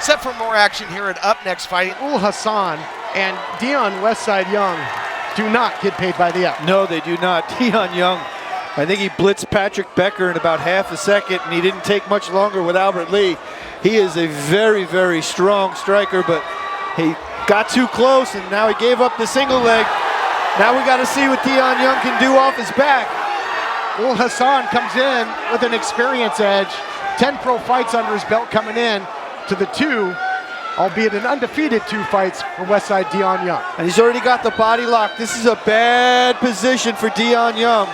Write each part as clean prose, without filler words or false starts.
Set for more action here at Up Next Fighting. Ul-Hasan and Dion Young do not get paid by the up. No, they do not. Dion Young, I think he blitzed Patrick Becker in about half a second, and he didn't take much longer with Albert Lee. He is a very, very strong striker, but he got too close, and now he gave up the single leg. Now we got to see what Dion Young can do off his back. Ul-Hasan comes in with an experience edge. 10 pro fights under his belt coming in to the 2, albeit an undefeated 2 fights for Westside Dion Young. And he's already got the body lock. This is a bad position for Dion Young.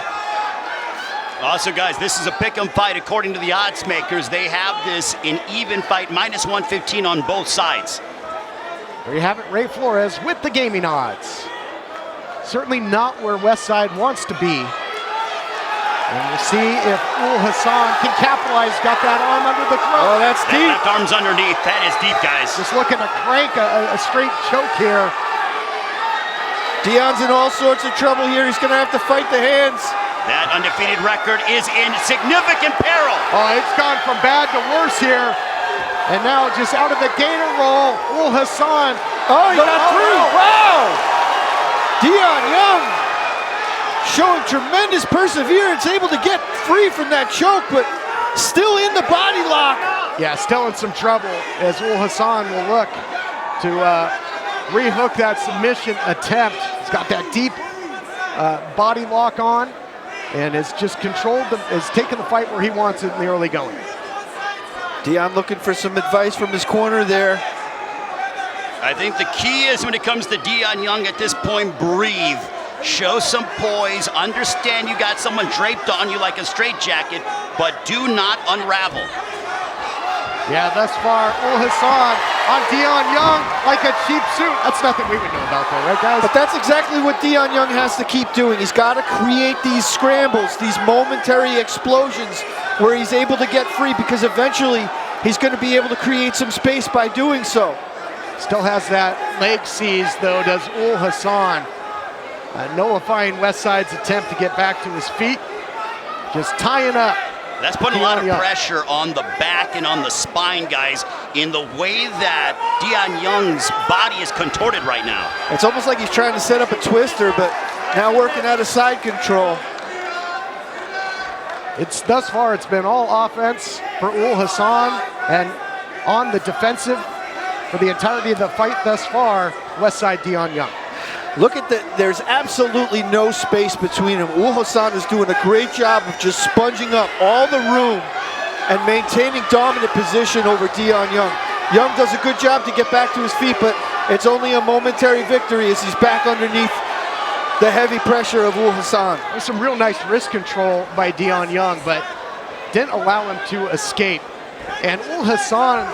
Also, guys, this is a pick'em fight according to the odds makers. They have this in even fight, -115 on both sides. There you have it, Ray Flores with the gaming odds. Certainly not where Westside wants to be. And we'll see if Ul-Hasan can capitalize. Got that arm under the throat. Oh, that's deep. That left arm's underneath. That is deep, guys. Just looking to crank a straight choke here. Dion's in all sorts of trouble here. He's going to have to fight the hands. That undefeated record is in significant peril. Oh, it's gone from bad to worse here. And now just out of the gainer roll, Ul-Hasan. Oh, he got through. Wow! Dion Young showing tremendous perseverance, able to get free from that choke, but still in the body lock. Yeah, still in some trouble as Ul-Hasan will look to rehook that submission attempt. He's got that deep body lock on and has just has taken the fight where he wants it in the early going. Dion looking for some advice from his corner there. I think the key is when it comes to Dion Young at this point, breathe. Show some poise, understand you got someone draped on you like a straitjacket, but do not unravel. Yeah, thus far, Ul-Hasan on Dion Young like a cheap suit. That's nothing we would know about though, right guys? But that's exactly what Dion Young has to keep doing. He's got to create these scrambles, these momentary explosions where he's able to get free, because eventually he's going to be able to create some space by doing so. Still has that leg seized though, does Ul-Hasan. Nullifying Westside's attempt to get back to his feet. Just tying up. That's putting a lot of pressure on the back and on the spine, guys, in the way that Dion Young's body is contorted right now. It's almost like he's trying to set up a twister, but now working out of side control. Thus far, it's been all offense for Ul-Hasan, and on the defensive for the entirety of the fight thus far, Westside Dion Young. Look at that, there's absolutely no space between them. Ul-Hasan is doing a great job of just sponging up all the room and maintaining dominant position over Dion Young. Young does a good job to get back to his feet, but it's only a momentary victory as he's back underneath the heavy pressure of Ul-Hasan. There's some real nice wrist control by Dion Young, but didn't allow him to escape. And Ul-Hasan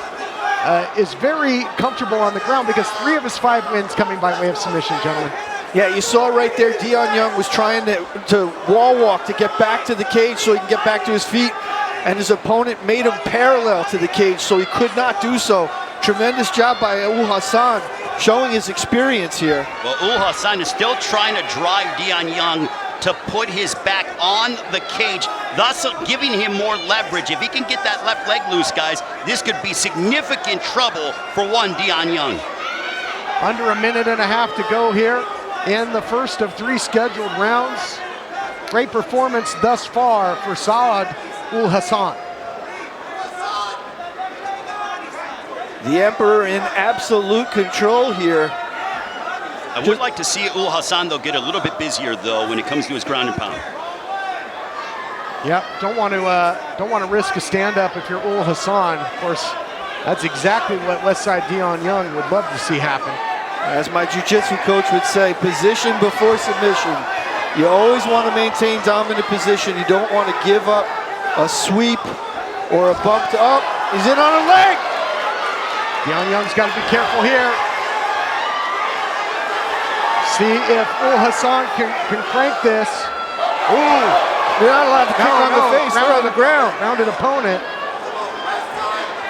is very comfortable on the ground because 3 of his 5 wins coming by way of submission, gentlemen. Yeah, you saw right there, Dion Young was trying to wall walk to get back to the cage so he can get back to his feet, and his opponent made him parallel to the cage so he could not do so. Tremendous job by Ul-Hasan, showing his experience here. Well, Ul-Hasan is still trying to drive Dion Young to put his back on the cage, thus giving him more leverage. If he can get that left leg loose, guys, this could be significant trouble for one Dion Young. Under a minute and a half to go here in the first of 3 scheduled rounds. Great performance thus far for Saad Ul-Hasan. The Emperor in absolute control here. I would like to see Ul-Hasan, though, get a little bit busier, though, when it comes to his ground and pound. Yep, don't want to risk a stand-up if you're Ul-Hasan. Of course, that's exactly what Westside Dion Young would love to see happen. As my jiu-jitsu coach would say, position before submission. You always want to maintain dominant position. You don't want to give up a sweep or a bump to up. He's in on a leg. Dion Young's got to be careful here. See if Ul-Hasan can crank this. Ooh, you're not allowed to kick on the face. They're on the ground. Rounded opponent.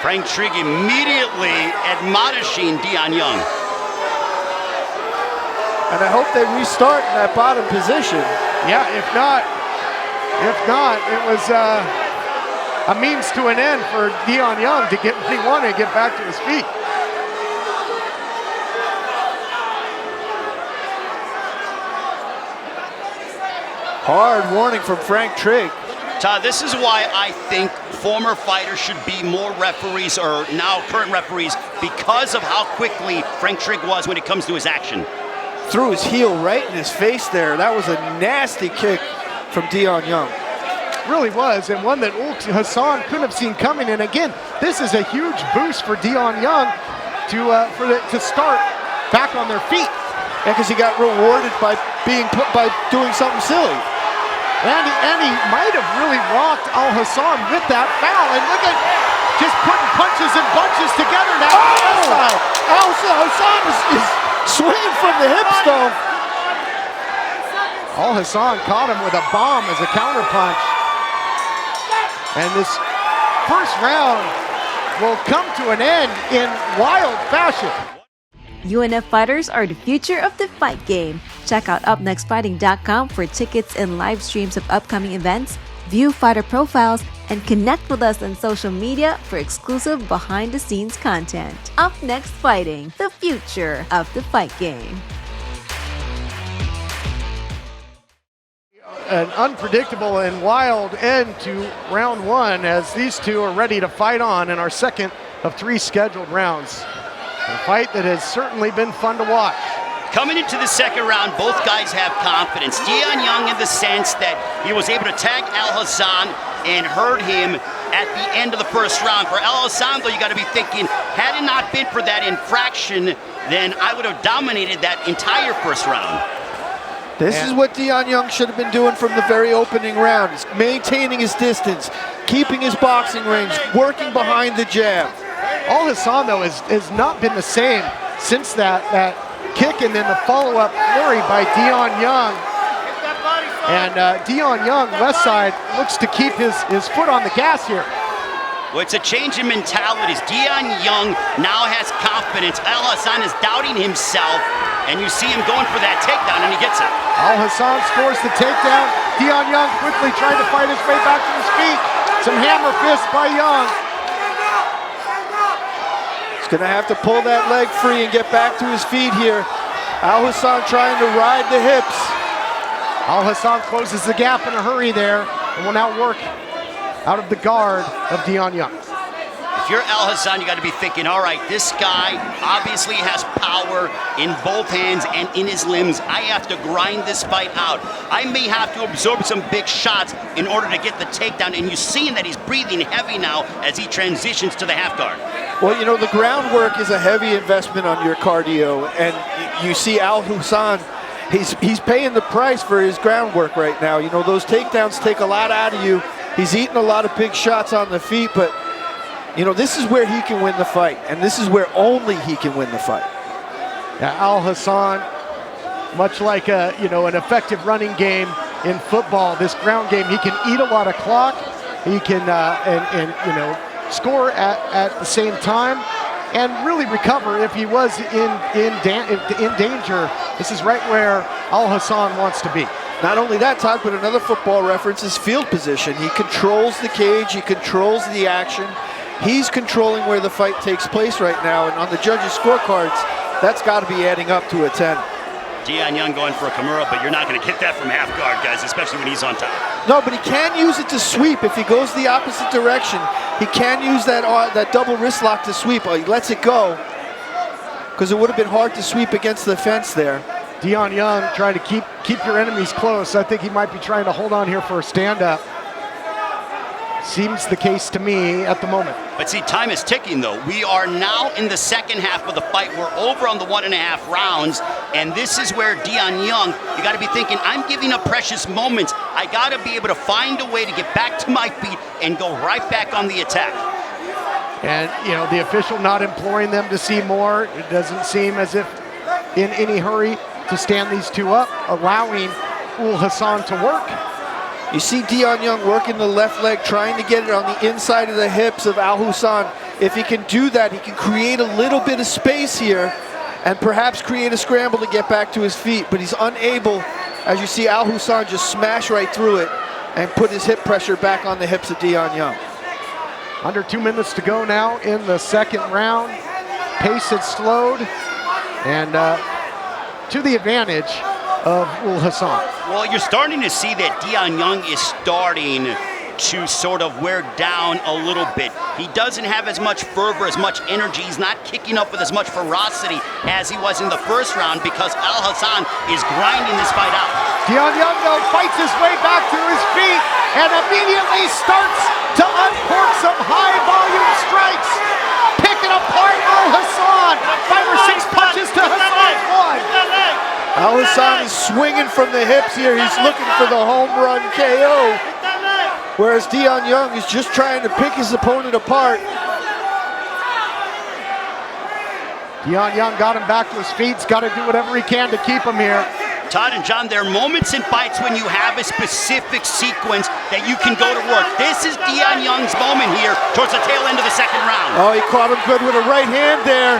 Frank Trigg immediately admonishing Dion Young. And I hope they restart in that bottom position. Yeah, if not, it was a means to an end for Dion Young to get what he wanted and get back to his feet. Hard warning from Frank Trigg. Todd, this is why I think former fighters should be more referees, or now current referees, because of how quickly Frank Trigg was when it comes to his action. Threw his heel right in his face there. That was a nasty kick from Dion Young. Really was, and one that Hassan couldn't have seen coming. And again, this is a huge boost for Dion Young to start back on their feet. Yeah, because he got rewarded by doing something silly. And he might have really rocked Ul-Hasan with that foul. And look at just putting punches and bunches together now. Ul-Hasan is swinging from the hips though. Ul-Hasan caught him with a bomb as a counterpunch. And this first round will come to an end in wild fashion. UNF fighters are the future of the fight game. Check out UpNextFighting.com for tickets and live streams of upcoming events, view fighter profiles, and connect with us on social media for exclusive behind-the-scenes content. Up Next Fighting, the future of the fight game. An unpredictable and wild end to round one as these two are ready to fight on in our second of 3 scheduled rounds. A fight that has certainly been fun to watch. Coming into the second round, both guys have confidence. Dion Young in the sense that he was able to tag Ul-Hasan and hurt him at the end of the first round. For Ul-Hasan, though, you got to be thinking, had it not been for that infraction, then I would have dominated that entire first round. This is what Dion Young should have been doing from the very opening round. He's maintaining his distance, keeping his boxing range, working behind the jab. Ul-Hasan, though, has not been the same since that kick and then the follow-up flurry by Dion Young. And Dion Young, Westside, looks to keep his foot on the gas here. Well, it's a change in mentalities. Dion Young now has confidence. Ul-Hasan is doubting himself, and you see him going for that takedown, and he gets it. Ul-Hasan scores the takedown. Dion Young quickly trying to fight his way back to his feet. Some hammer fists by Young. He's gonna have to pull that leg free and get back to his feet here. Ul-Hasan trying to ride the hips. Ul-Hasan closes the gap in a hurry there and will now work out of the guard of Dion Young. If you're Ul-Hasan, you got to be thinking, all right, this guy obviously has power in both hands and in his limbs. I have to grind this fight out. I may have to absorb some big shots in order to get the takedown, and you're seeing that he's breathing heavy now as he transitions to the half guard. Well, you know, the groundwork is a heavy investment on your cardio, and you see Ul-Hasan, he's paying the price for his groundwork right now. You know, those takedowns take a lot out of you. He's eating a lot of big shots on the feet, but you know, this is where he can win the fight, and this is where only he can win the fight. Yeah, Ul-Hasan, much like an effective running game in football, this ground game, he can eat a lot of clock. He can score at the same time and really recover if he was in danger. This is right where Ul-Hasan wants to be. Not only that, Todd, but another football reference is field position. He controls the cage, he controls the action. He's controlling where the fight takes place right now, and on the judges' scorecards, that's got to be adding up to a 10. Dion Young going for a Kimura, but you're not going to get that from half guard, guys, especially when he's on top. No, but he can use it to sweep. If he goes the opposite direction, he can use that double wrist lock to sweep. He lets it go, because it would have been hard to sweep against the fence there. Dion Young trying to keep your enemies close. I think he might be trying to hold on here for a stand-up. Seems the case to me at the moment. But see, time is ticking, though. We are now in the second half of the fight. We're over on the 1.5 rounds, and this is where Dion Young, you got to be thinking, I'm giving up precious moments. I got to be able to find a way to get back to my feet and go right back on the attack. And, the official not imploring them to see more. It doesn't seem as if in any hurry to stand these two up, allowing Ul-Hasan to work. You see Dion Young working the left leg, trying to get it on the inside of the hips of Ul-Hasan. If he can do that, he can create a little bit of space here and perhaps create a scramble to get back to his feet, but he's unable, as you see Ul-Hasan just smash right through it and put his hip pressure back on the hips of Dion Young. Under 2 minutes to go now in the second round. Pace had slowed, and to the advantage of Ul-Hasan. Well, you're starting to see that Dion Young is starting to sort of wear down a little bit. He doesn't have as much fervor, as much energy. He's not kicking up with as much ferocity as he was in the first round because Ul-Hasan is grinding this fight out. Dion Young, though, fights his way back to his feet and immediately starts to uncork some high-volume strikes, picking apart Ul-Hasan. 5 or 6 punches to Hassan's 1. Ul-Hasan is swinging from the hips here. He's looking for the home run KO. Whereas Dion Young is just trying to pick his opponent apart. Dion Young got him back to his feet. He's got to do whatever he can to keep him here. Todd and John, there are moments in fights when you have a specific sequence that you can go to work. This is Dion Young's moment here towards the tail end of the second round. Oh, he caught him good with a right hand there.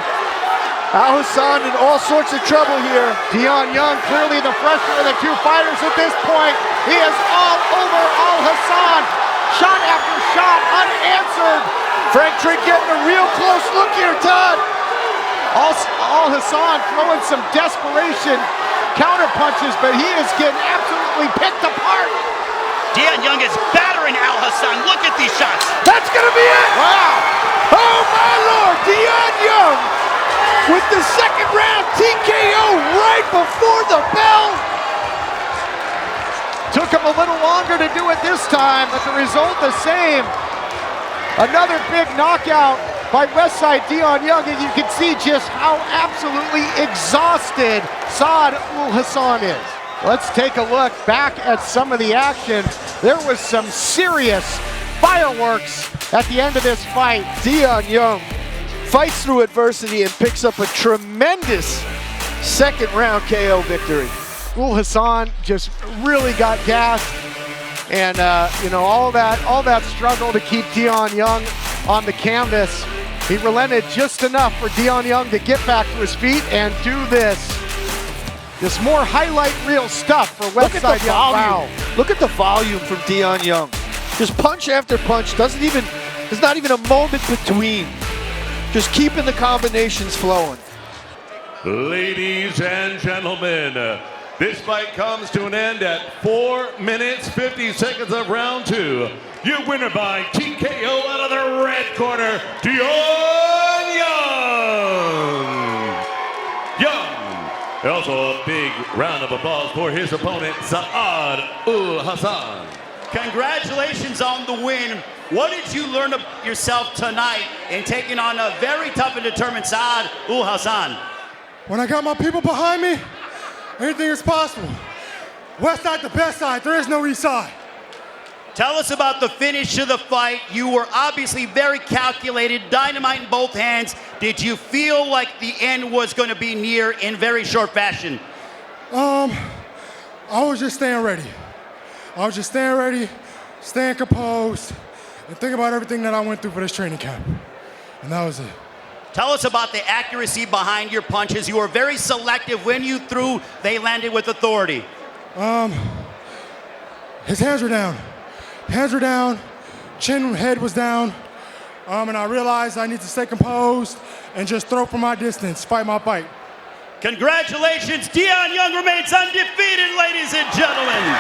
Ul-Hasan in all sorts of trouble here. Dion Young, clearly the fresher of the two fighters at this point. He is all over Ul-Hasan. Shot after shot, unanswered. Frank Trink getting a real close look here, Todd. Ul-Hasan throwing some desperation counter punches, but he is getting absolutely picked apart. Dion Young is battering Ul-Hasan. Look at these shots. That's gonna be it. Wow. Oh my Lord, Dion Young with the second round TKO right before the bell. Took him a little longer to do it this time, but the result the same. Another big knockout by Westside Dion Young, and you can see just how absolutely exhausted Saad Ul-Hasan is. Let's take a look back at some of the action. There was some serious fireworks at the end of this fight. Dion Young fights through adversity and picks up a tremendous second round KO victory. Ul-Hasan just really got gassed, and all that struggle to keep Dion Young on the canvas. He relented just enough for Dion Young to get back to his feet and do this more highlight reel stuff for Westside. Look at the volume. Wow. Look at the volume from Dion Young. Just punch after punch. There's not even a moment between. Just keeping the combinations flowing. Ladies and gentlemen, this fight comes to an end at 4 minutes, 50 seconds of round 2. Your winner by TKO out of the red corner, Dion Young. Also a big round of applause for his opponent, Saad Ul-Hasan. Congratulations on the win. What did you learn of yourself tonight in taking on a very tough and determined Saad Ul-Hasan? When I got my people behind me, anything is possible. Westside, the best side. There is no east side. Tell us about the finish of the fight. You were obviously very calculated, dynamite in both hands. Did you feel like the end was going to be near in very short fashion? I was just staying ready. Staying composed, and think about everything that I went through for this training camp. And that was it. Tell us about the accuracy behind your punches. You were very selective. When you threw, they landed with authority. His hands were down. Chin, head was down. And I realized I need to stay composed and just throw from my distance, fight my fight. Congratulations, Dion Young remains undefeated, ladies and gentlemen.